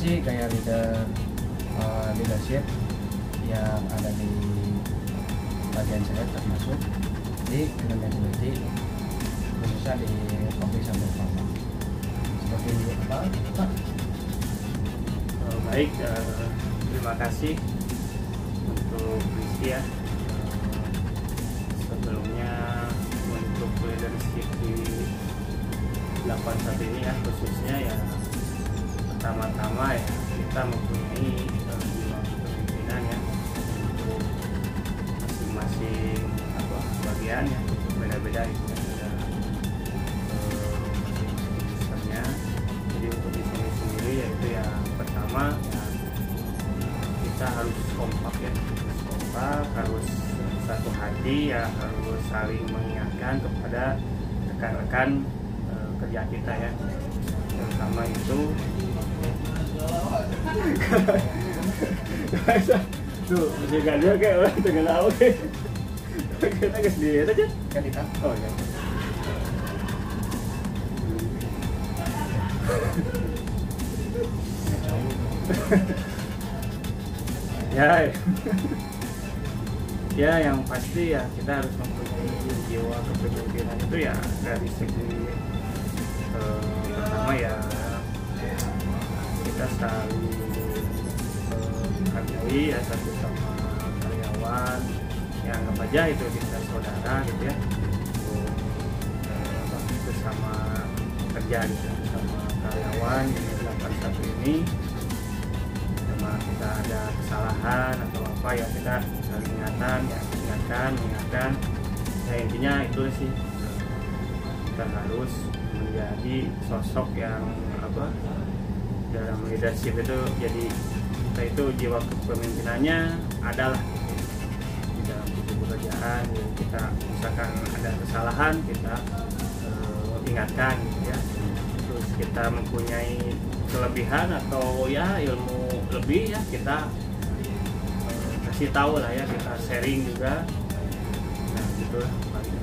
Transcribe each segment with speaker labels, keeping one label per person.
Speaker 1: sih kayak leadership yang ada di bagian saya termasuk di manajemen khususnya di kopi sambil pharma. Seperti apa Pak?
Speaker 2: Baik, terima kasih untuk Rizky ya. Sebelumnya untuk leadership di 81 ini ya, khususnya ya pertama-tama ya kita mempunyai jiwa kepemimpinan ya untuk masing-masing bagian ya, beda-beda itu ya, ada masing-masing sistemnya. Jadi untuk di sini sendiri yaitu ya pertama ya kita harus kompak ya, harus satu hati ya, harus saling mengingatkan kepada rekan-rekan kerja kita ya. Terutama itu tuh masih gak dia kayak orang tengah laut kita ke sendiri aja
Speaker 1: Kan kita?
Speaker 2: oh ya ya yang pasti ya kita harus mempunyai jiwa kepemimpinan itu ya dari segi pertama ya kita saling menghargai ya satu sama karyawan yang anggap aja itu kita saudara gitu ya, bersama kerja gitu sama karyawan ini 81 ini. Sama kita ada kesalahan atau apa ya kita saling mengingatkan ya intinya itu sih, kita harus menjadi sosok yang dalam leadership itu, jadi kita itu jiwa kepemimpinannya adalah di dalam pekerjaan ya, kita misalkan ada kesalahan kita ingatkan gitu ya, terus kita mempunyai kelebihan atau ya ilmu lebih ya kita kasih tahu lah ya, kita sharing juga. Nah gitu lah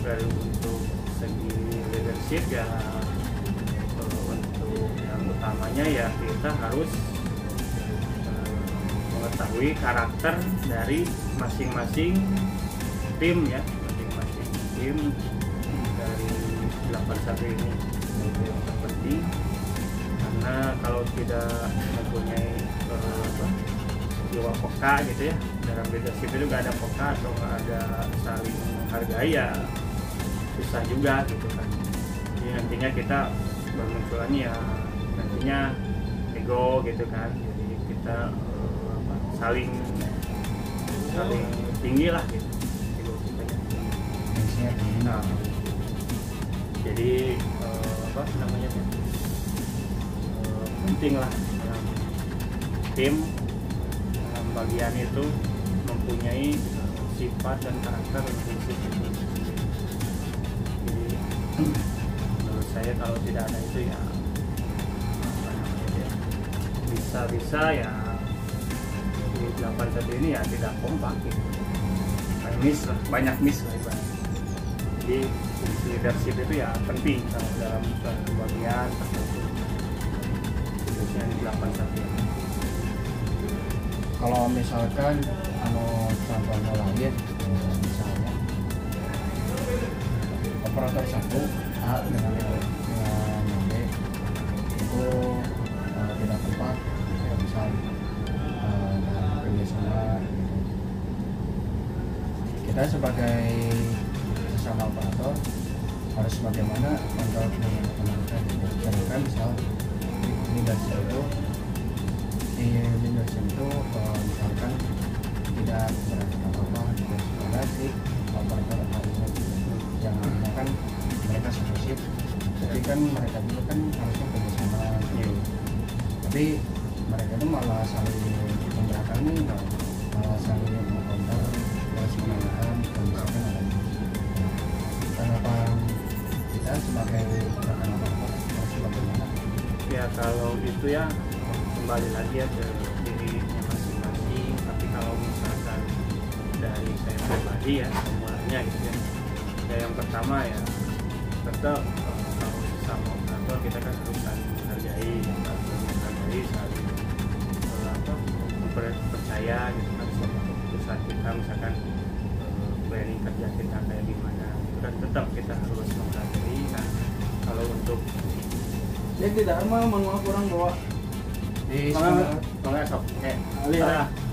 Speaker 2: dari untuk segi leadership ya, untuk yang utamanya ya kita harus mengetahui karakter dari masing-masing tim ya, masing-masing tim dari 81 ini itu yang terpenting, karena kalau tidak mempunyai jiwa peka gitu ya, dalam leadership itu gak ada peka atau gak ada saling menghargai ya susah juga gitu kan. Jadi nantinya kita bermunculannya ya nantinya ego gitu kan, jadi kita saling tinggi lah gitu ego kita. Nah, jadi penting lah dalam tim, dalam bagian itu mempunyai sifat dan karakter prinsip itu. Jadi menurut saya kalau tidak ada itu ya bisa ya di 81 ini ya tidak kompak gitu, banyak miss lah ibaratnya. Jadi leadership itu ya penting kalau dalam suatu bagian tertentu, khususnya di 81 ini.
Speaker 1: Kalau misalkan contohnya lain, misalnya operator satu A dengan B itu tidak tepat, tidak bisa dalam kerjasama gitu. Kita sebagai sesama operator harus bagaimana untuk mengamankan gitu. Misalkan misal leadership itu misalkan tidak berarti apa-apa gitu, ada si operator harusnya jangan kan mereka solutif, tapi kan mereka juga kan harusnya kerjasama gitu. Tapi mereka itu malah saling memberakan nih, malah saling mengkonter, terus menanyakan kalau misalkan ada tanggapan kita sebagai rekan operator harus bagaimana?
Speaker 2: Ya kalau itu ya kembali lagi ya ke dirinya masing-masing. Tapi kalau misalkan dari saya pribadi ya mulainya gitu ya, yang pertama ya tetap kalau sesama operator kita kan harus saling menghargai, saling percaya gitu kan sama keputusan kita, misalkan planning kerja kita kayak gimana, dan tetap kita harus menghargai. Nah kalau untuk
Speaker 3: Ya tidak mau kurang bawa.
Speaker 2: kalau sok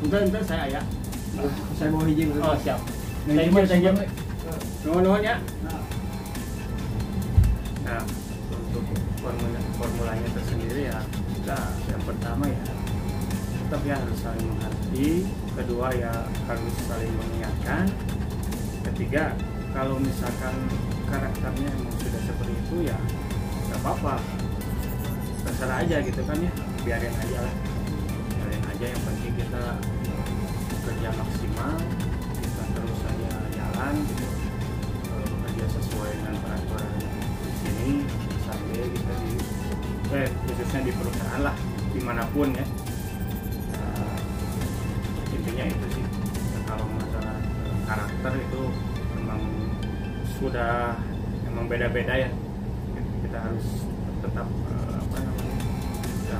Speaker 2: untuk saya ya.
Speaker 3: Saya mau hiji dulu.
Speaker 2: Oh siap. Thank you. Nuhun ya. Nah untuk formulanya tersendiri ya, kita yang pertama ya tetap ya harus saling menghargai, kedua ya harus saling mengingatkan, ketiga kalau misalkan karakternya emang sudah seperti itu ya nggak apa-apa, terserah aja gitu kan ya, biarin aja lah, biarin aja, yang penting kita kerja maksimal, kita terus aja jalan gitu, kerja sesuai dengan peraturan di sini sampai kita di khususnya di perusahaan lah, dimanapun ya. Intinya itu sih. Nah, kalau masalah karakter itu memang beda-beda ya, kita harus tetap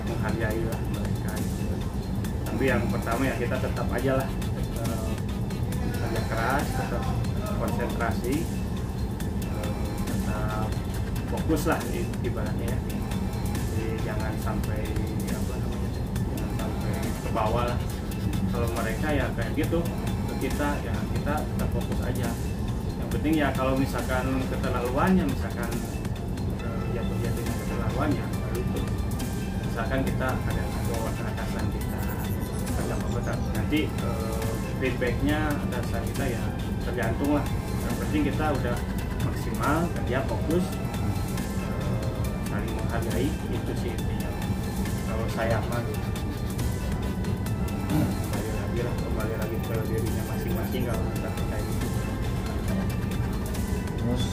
Speaker 2: menghargai lah mereka gitu. Tapi yang pertama ya kita tetap aja lah kerja keras, tetap konsentrasi, tetap fokus lah ibaratnya ya. Jadi jangan sampai jangan sampai ke bawah lah. Kalau mereka ya kayak gitu ke kita ya kita tetap fokus aja. Yang penting ya kalau misalkan keterlaluannya, misalkan jatuh-jatuhnya keterlaluannya, baru itu misalkan kita ada bawa ke atasan kita kerja apa nanti feedbacknya atasan kita ya tergantung lah. Yang penting kita udah maksimal kerja fokus, saling menghargai, itu sih intinya kalau saya mah gitu. Kembali lagi ke dirinya masing-masing kalau kita kayak gitu.
Speaker 1: Terus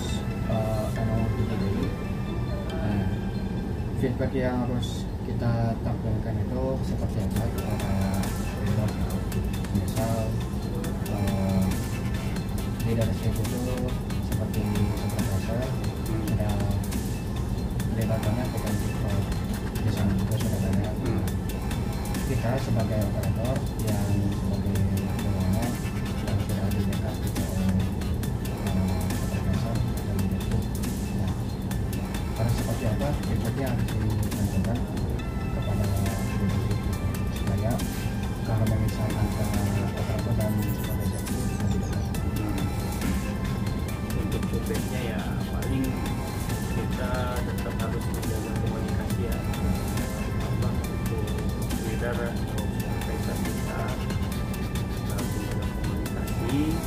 Speaker 1: emang jadi feedback yang harus kita tampilkan itu seperti apa kayak misal leadership itu seperti biasa ada lebakannya bukan desain itu sudah banyak. Kita sebagai operator yang sebagai golongan yang sudah didekat gitu supervisor dan leadership. Nah, harus seperti apa feedbacknya harus ditentukan kepada leadership supaya kalau misalkan antara operator dan supervisor itu lebih dekat.
Speaker 2: Untuk feedbacknya ya paling kita tetap harus menjaga komunikasi ya, untuk leader atau supervisor kita harus menjaga komunikasi,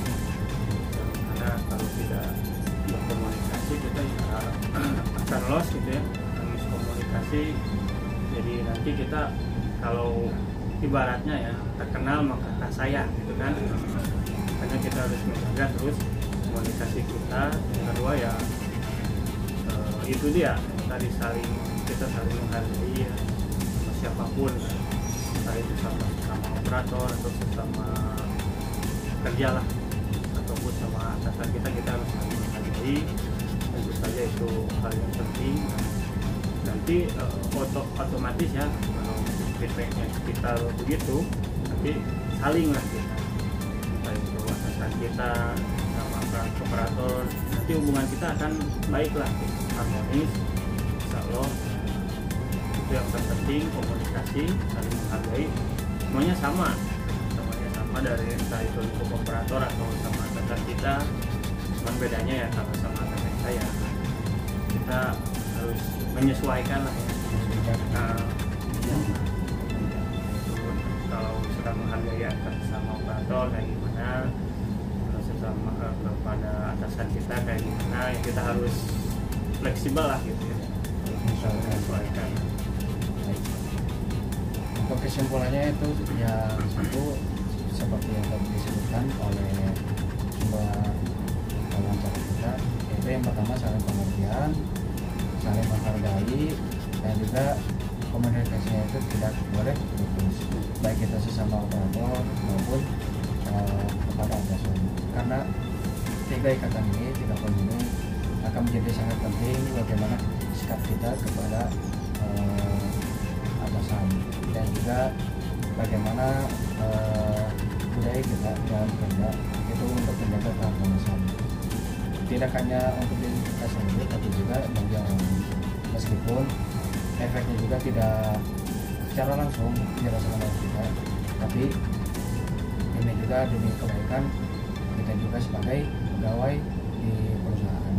Speaker 2: karena kalau tidak berkomunikasi kita ya akan lost gitu ya, akan miskomunikasi. Jadi nanti kita kalau ibaratnya ya terkenal maka tak sayang gitu kan, karena kita harus menjaga terus komunikasi kita. Yang kedua ya itu dia tadi kita saling menghargai ya, sama siapapun, entah itu sama operator atau sama kerja lah ataupun sama atasan kita harus saling menghargai. Tentu saja itu hal yang penting. Nanti otomatis ya kalau feedbacknya kita begitu, nanti saling lah kita, entah itu atasan kita sama operator, nanti hubungan kita akan baik lah, harmonis, insya Allah. Itu yang terpenting, komunikasi, saling menghargai, semuanya sama dari entah itu lingkup operator atau sama atasan kita. Cuman bedanya ya kalau sama atasan saya kita harus menyesuaikan lah ya. Kalau sudah menghargai atas sama operator kayak gimana, kalau sesama kepada atasan kita kayak gimana, ya kita harus fleksibel lah gitu ya, menyesuaikan.
Speaker 1: Untuk kesimpulannya itu ya satu seperti yang tadi disebutkan oleh dua wawancara kita, yaitu yang pertama saling pengertian, saling menghargai, dan juga komunikasinya itu tidak boleh putus, baik kita sesama operator maupun kepada atasan, karena tiga ikatan ini, tiga poin ini akan menjadi sangat penting bagaimana sikap kita kepada atasan, dan juga bagaimana budaya kita dalam kerja itu untuk menjaga keharmonisan. Tidak hanya untuk diri kita sendiri, tapi juga bagi yang lain. Meskipun efeknya juga tidak secara langsung dirasakan oleh kita, tapi ini juga demi kebaikan kita juga sebagai pegawai di perusahaan.